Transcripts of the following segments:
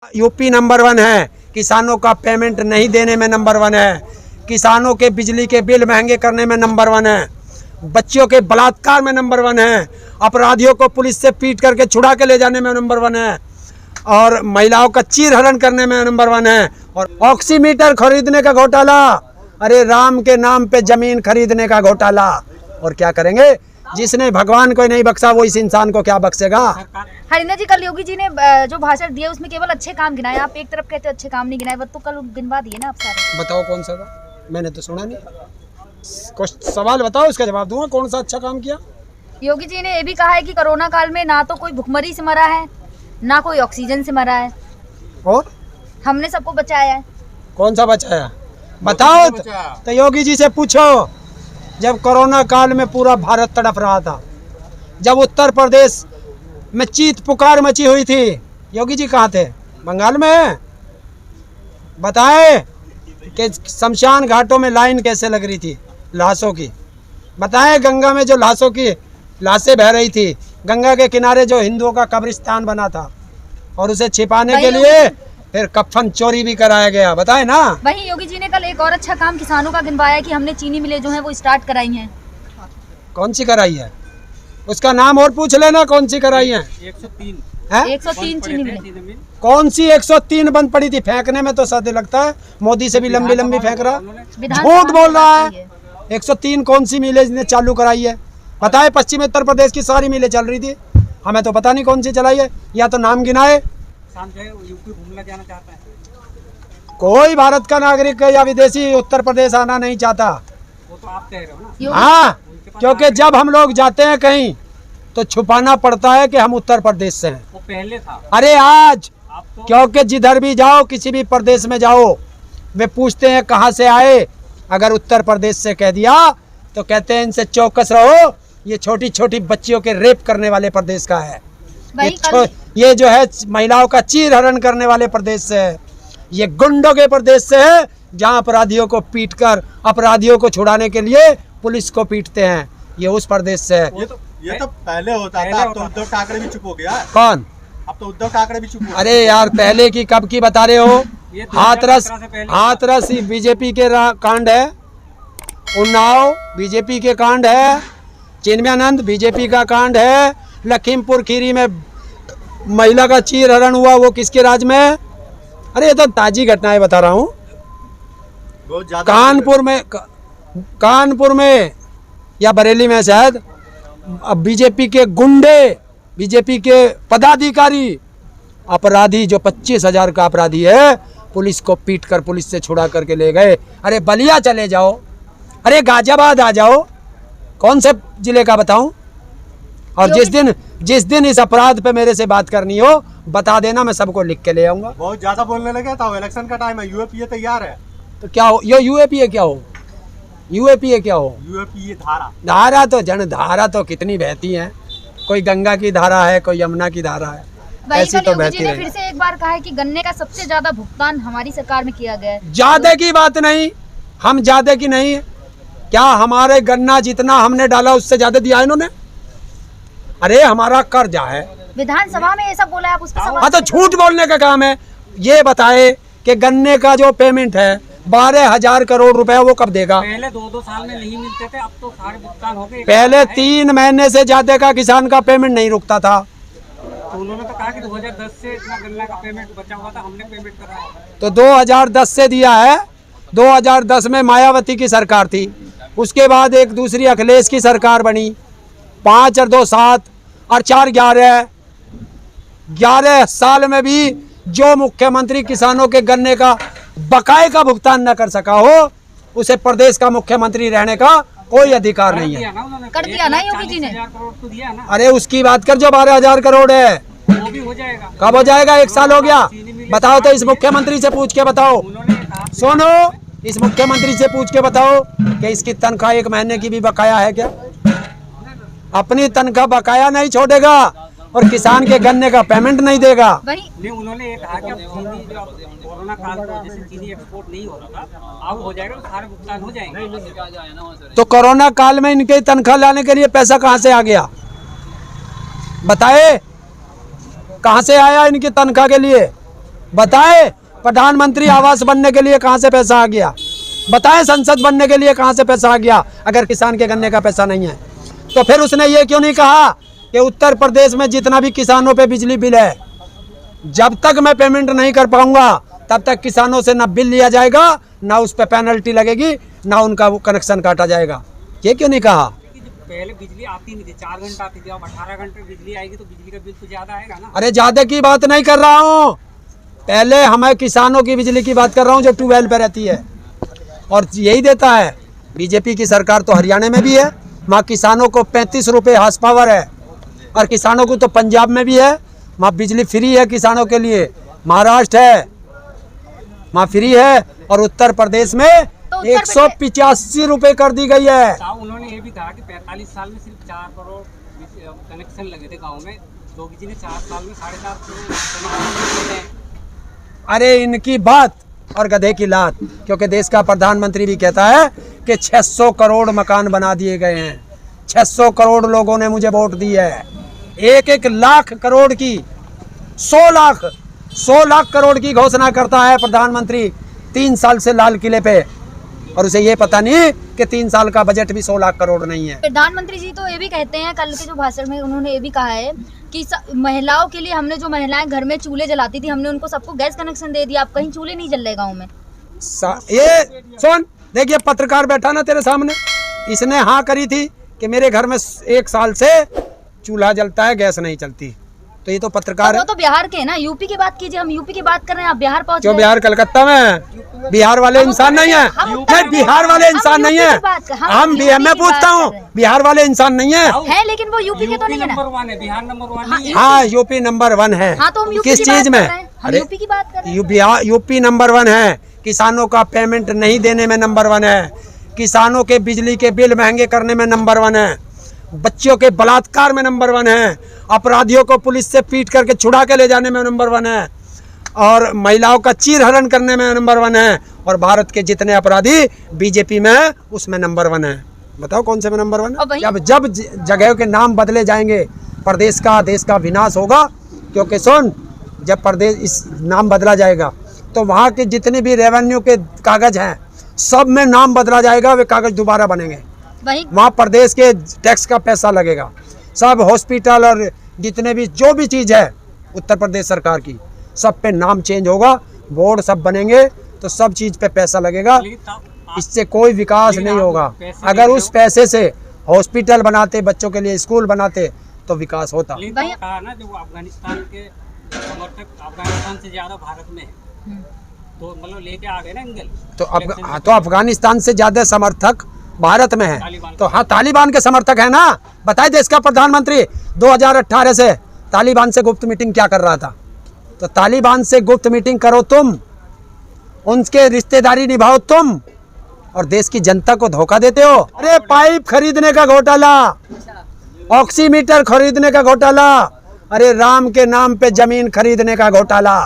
UP number 1 है, किसानों का पेमेंट नहीं देने में नंबर 1 है, किसानों के बिजली के बिल महंगे करने में नंबर 1 है, बच्चियों के बलात्कार में नंबर 1 है, अपराधियों को पुलिस से पीट करके छुड़ा के ले जाने में नंबर 1 है, और महिलाओं का चीरहरण करने में नंबर 1 है, और ऑक्सीमीटर खरीदने का घोटाला, अरे राम के नाम पे जमीन खरीदने का घोटाला। और क्या करेंगे? जिसने भगवान को नहीं बख्शा वो इस इंसान को क्या बख्शेगा? हरिंदर जी, कल योगी जी ने जो भाषण दिया उसमें केवल अच्छे काम गिनाए। आप एक तरफ कहते हो अच्छे काम नहीं गिनाए, वो तो कल गिनवा दिए ना आप सारे। बताओ कौन सा था? मैंने तो सुना नहीं। कुछ सवाल बताओ, उसका जवाब दूंगा। कौन सा अच्छा काम किया? योगी जी ने ये भी कहा है कि कोरोना काल में ना तो कोई भुखमरी से मरा है, ना कोई ऑक्सीजन से मरा है, और हमने सबको बचाया है। कौन सा बचाया? बताओ। तो योगी जी से पूछो, जब कोरोना काल में पूरा भारत तड़प रहा था, जब उत्तर प्रदेश में चीख पुकार मची हुई थी, योगी जी कहाँ थे? बंगाल में। बताएं कि शमशान घाटों में लाइन कैसे लग रही थी लाशों की। बताएं गंगा में जो लाशों की लाशें बह रही थी, गंगा के किनारे जो हिंदुओं का कब्रिस्तान बना था, और उसे छिपाने के लिए फिर कफन चोरी भी कराया गया। बताए ना। वहीं योगी जी ने कल एक और अच्छा काम किसानों का गिनवाया कि हमने चीनी मिलें जो है वो स्टार्ट कराई हैं। कौन सी कराई है? उसका नाम और पूछ लेना, कौन सी कराई है? 103 चीनी मिलें। कौन सी 103 बंद पड़ी थी? फेंकने में तो सद लगता है मोदी से भी लंबी लंबी फेंक रहा, झूठ बोल रहा है। 103 कौन सी मिलें ने चालू कराई है? बताए। पश्चिमी उत्तर प्रदेश की सारी मिलें चल रही थी, हमें तो पता नहीं कौन सी चलाई है। या तो नाम गिनाए। यूपी घूमना जाना चाहता है। कोई भारत का नागरिक या विदेशी उत्तर प्रदेश आना नहीं चाहता। वो तो आप कह रहे हो ना। हाँ, क्योंकि जब हम लोग जाते हैं कहीं तो छुपाना पड़ता है कि हम उत्तर प्रदेश से हैं। वो पहले था। अरे आज तो क्योंकि जिधर भी जाओ, किसी भी प्रदेश में जाओ, वे पूछते हैं कहाँ से आए। अगर उत्तर प्रदेश से कह दिया तो कहते हैं इनसे चौकस रहो, ये छोटी छोटी बच्चियों के रेप करने वाले प्रदेश का है, ये जो है महिलाओं का चीरहरण करने वाले प्रदेश से है, ये गुंडों के प्रदेश से है, जहाँ अपराधियों को पीटकर अपराधियों को छुड़ाने के लिए पुलिस को पीटते हैं, ये उस प्रदेश से है। ये तो पहले होता था, अब तो उद्धव ठाकरे भी चुप हो गया। कौन? अब तो उद्धव ठाकरे भी चुप हो गया। अरे यार, पहले की कब की बता रहे हो? हाथरस बीजेपी के कांड है, उन्नाव बीजेपी के कांड है, चिन्मयानंद बीजेपी का कांड है, लखीमपुर खीरी में महिला का चीरहरण हुआ, वो किसके राज में? अरे ये तो ताजी घटनाएं बता रहा हूँ। कानपुर में या बरेली में शायद बीजेपी के गुंडे, बीजेपी के पदाधिकारी, अपराधी जो 25,000 का अपराधी है, पुलिस को पीटकर पुलिस से छुड़ा करके ले गए। अरे बलिया चले जाओ, अरे गाजियाबाद आ जाओ, कौन से जिले का बताऊं? और जिस दिन इस अपराध पे मेरे से बात करनी हो बता देना, मैं सबको लिख के ले आऊंगा। बहुत ज्यादा बोलने लगे था, इलेक्शन का टाइम है, यूएपीए तैयार है। तो क्या हो? यो यूएपीए क्या हो? यूएपीए क्या हो? यूएपीए धारा तो जन धारा तो कितनी बहती है, कोई गंगा की धारा है, कोई यमुना की धारा है, ऐसी तो बहती है। फिर से एक बार कहा है कि गन्ने का सबसे ज्यादा भुगतान हमारी सरकार में किया गया है। ज्यादा की बात नहीं, हम ज्यादा की नहीं, क्या हमारे गन्ना जितना हमने डाला उससे ज्यादा दिया इन्होंने? अरे हमारा कर्जा है। विधानसभा में ये सब बोला, आप उस पर सवाल। हाँ तो झूठ बोलने का काम है। ये बताए कि गन्ने का जो पेमेंट है 12,000 करोड़ रुपए, वो कब देगा? पहले 2-2 साल में नहीं मिलते थे, अब तो सारे भुगतान हो गए। पहले 3 महीने से ज्यादा का किसान का पेमेंट नहीं रुकता था। तो उन्होंने तो कहा कि 2010 से इतना गन्ना का पेमेंट बचा हुआ था, हमने पेमेंट कराया। तो 2010 से दिया है। 2010 में मायावती की सरकार थी, उसके बाद एक दूसरी अखिलेश की सरकार बनी, 5 और 2 7 और 4 11 साल में भी जो मुख्यमंत्री किसानों के गन्ने का बकाये का भुगतान न कर सका हो, उसे प्रदेश का मुख्यमंत्री रहने का कोई अधिकार नहीं है। कर दिया ना योगी जी ने। तो दिया ना। अरे उसकी बात कर, जो 12,000 करोड़ है वो भी हो जाएगा। कब हो जाएगा? 1 साल हो गया। बताओ तो, इस मुख्यमंत्री से पूछ के बताओ। सुनो, इस मुख्यमंत्री से पूछ के बताओ कि इसकी तनख्वाह 1 महीने की भी बकाया है क्या? अपनी तनख्वाह बकाया नहीं छोड़ेगा और किसान के गन्ने का पेमेंट नहीं देगा। नहीं, उन्होंने कहा कि कोरोना काल में जैसे चीनी एक्सपोर्ट नहीं हो रहा था, अब हो जाएगा, सारे भुगतान हो जाएंगे। तो कोरोना काल में इनके तनख्वाह लाने के लिए पैसा कहाँ से आ गया? बताए, कहाँ से आया इनकी तनख्वाह के लिए? बताए प्रधानमंत्री आवास बनने के लिए कहाँ से पैसा आ गया, बताए संसद बनने के लिए कहाँ से पैसा आ गया, अगर किसान के गन्ने का पैसा नहीं है। तो फिर उसने ये क्यों नहीं कहा कि उत्तर प्रदेश में जितना भी किसानों पे बिजली बिल है, जब तक मैं पेमेंट नहीं कर पाऊंगा तब तक किसानों से ना बिल लिया जाएगा, ना उस पर पेनल्टी लगेगी, ना उनका वो कनेक्शन काटा जाएगा। ये क्यों नहीं कहा? कि जब पहले बिजली आती नहीं थी, 4 घंटा आती थी, अब 18 घंटे बिजली आएगी तो बिजली का बिल तो ज्यादा आएगा ना। अरे ज्यादा की बात नहीं कर रहा हूँ, पहले हमें किसानों की बिजली की बात कर रहा हूँ जो ट्यूबवेल पे रहती है और यही देता है। बीजेपी की सरकार तो हरियाणा में भी है, वहाँ किसानों को 35 रुपये हाउस पावर है, और किसानों को तो पंजाब में भी है, वहाँ बिजली फ्री है किसानों के लिए। महाराष्ट्र है वहाँ फ्री है, और उत्तर प्रदेश में 185 रुपये कर दी गई है। साहब उन्होंने ये भी कहा कि 45 साल में सिर्फ 4 करोड़ कनेक्शन लगे थे गाँव में, योगी जी ने 4 साल में 4.5 करोड़ कनेक्शन लगे। अरे इनकी बात और गधे की लात, क्योंकि देश का प्रधानमंत्री भी कहता है कि 600 करोड़ मकान बना दिए गए हैं। 600 करोड़ लोगों ने मुझे वोट दी है। 1-1 लाख करोड़ की 100 लाख करोड़ की घोषणा करता है प्रधानमंत्री 3 साल से लाल किले पे, और उसे ये पता नहीं कि 3 साल का बजट भी 100 लाख करोड़ नहीं है। प्रधानमंत्री जी तो ये भी कहते हैं, कल के जो भाषण में उन्होंने ये भी कहा है कि महिलाओं के लिए हमने जो महिलाएं घर में चूल्हे जलाती थी, हमने उनको सबको गैस कनेक्शन दे दिया। अब कहीं चूल्हे नहीं जल रहे गाँव में। ये सुन, देखिए पत्रकार बैठा ना तेरे सामने, इसने हाँ करी थी कि मेरे घर में 1 साल से चूल्हा जलता है, गैस नहीं चलती। तो ये तो पत्रकार है। वो तो बिहार के हैं ना, यूपी की बात कीजिए, हम यूपी की बात कर रहे हैं, आप बिहार पहुंच जो गए। बिहार कलकत्ता में, बिहार वाले इंसान नहीं है, नहीं बिहार वाले इंसान नहीं है। हम मैं पूछता हूँ, बिहार वाले इंसान नहीं है, लेकिन वो यूपी के तो नहीं है ना। नंबर 1 है, बिहार नंबर 1 नहीं है। हाँ यूपी नंबर 1 है। हाँ तो हम यूपी किस की बात चीज में? कर रहे हैं, हम अरे यूपी की बात कर रहे हैं। यूपी नंबर 1 है, किसानों का पेमेंट नहीं देने में नंबर 1 है, किसानों के बिजली के बिल महंगे करने में नंबर 1 है, बच्चों के बलात्कार में नंबर 1 है, अपराधियों को पुलिस से पीट करके छुड़ा के ले जाने में नंबर 1 है, और महिलाओं का चीरहरण करने में नंबर 1 है, और भारत के जितने अपराधी बीजेपी में है उसमें नंबर 1 है। बताओ कौन से में नंबर 1 है? जब जगह के नाम बदले जाएंगे प्रदेश का, देश का विनाश होगा। क्योंकि सुन, जब प्रदेश इस नाम बदला जाएगा तो वहाँ के जितने भी रेवेन्यू के कागज हैं सब में नाम बदला जाएगा, वे कागज दोबारा बनेंगे। वहाँ प्रदेश के टैक्स का पैसा लगेगा, सब हॉस्पिटल और जितने भी जो भी चीज़ है उत्तर प्रदेश सरकार की, सब पे नाम चेंज होगा, बोर्ड सब बनेंगे, तो सब चीज़ पे पैसा लगेगा। इससे कोई विकास नहीं होगा। अगर उस पैसे से हॉस्पिटल बनाते, बच्चों के लिए स्कूल बनाते तो विकास होता। कहा ना, जो अफगानिस्तान के समर्थक अफगानिस्तान से ज्यादा भारत में है, तो मतलब लेके आ गए ना एंगल। तो अफगानिस्तान से ज्यादा समर्थक भारत में है, तो हाँ तालिबान के समर्थक है ना। बताए देश का प्रधानमंत्री 2018 से तालिबान से गुप्त मीटिंग क्या कर रहा था? तो तालिबान से गुप्त मीटिंग करो तुम, उनके रिश्तेदारी निभाओ तुम, और देश की जनता को धोखा देते हो। अरे पाइप खरीदने का घोटाला, ऑक्सीमीटर खरीदने का घोटाला, अरे राम के नाम पे जमीन खरीदने का घोटाला।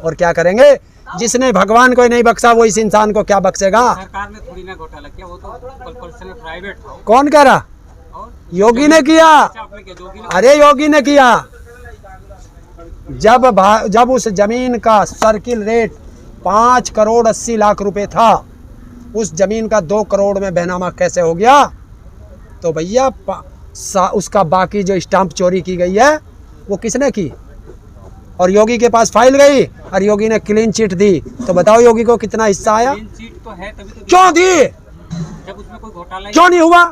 और क्या करेंगे? जिसने भगवान को नहीं बख्शा वो इस इंसान को क्या बख्शेगा? सरकार ने थोड़ी ना घोटाला किया, वो तो पर्सनल प्राइवेट था। कौन कह रहा? योगी ने किया। अरे योगी ने किया। जब उस जमीन का सर्किल रेट 5 करोड़ 80 लाख रुपए था, उस जमीन का 2 करोड़ में बैनामा कैसे हो गया? तो भैया उसका बाकी जो स्टाम्प चोरी की गई है वो किसने की? और योगी के पास फाइल गई और योगी ने क्लीन चिट दी। तो बताओ योगी को कितना हिस्सा आया? क्लीन चिट तो है, तभी तो क्यों दी? जब उसमें कोई घोटाला क्यों नहीं हुआ?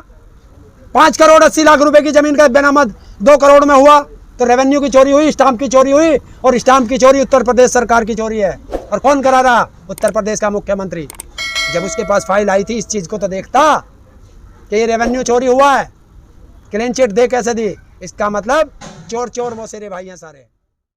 5 करोड़ 80 लाख रुपए की जमीन का बैनामा 2 करोड़ में हुआ, तो रेवेन्यू की चोरी हुई, स्टाम्प की चोरी हुई, और स्टाम्प की चोरी उत्तर प्रदेश सरकार की चोरी है। और कौन करा रहा? उत्तर प्रदेश का मुख्यमंत्री। जब उसके पास फाइल आई थी इस चीज को तो देखता कि ये रेवेन्यू चोरी हुआ है, क्लीन चिट दे कैसे दी? इसका मतलब चोर चोर मौसेरे भाई हैं सारे।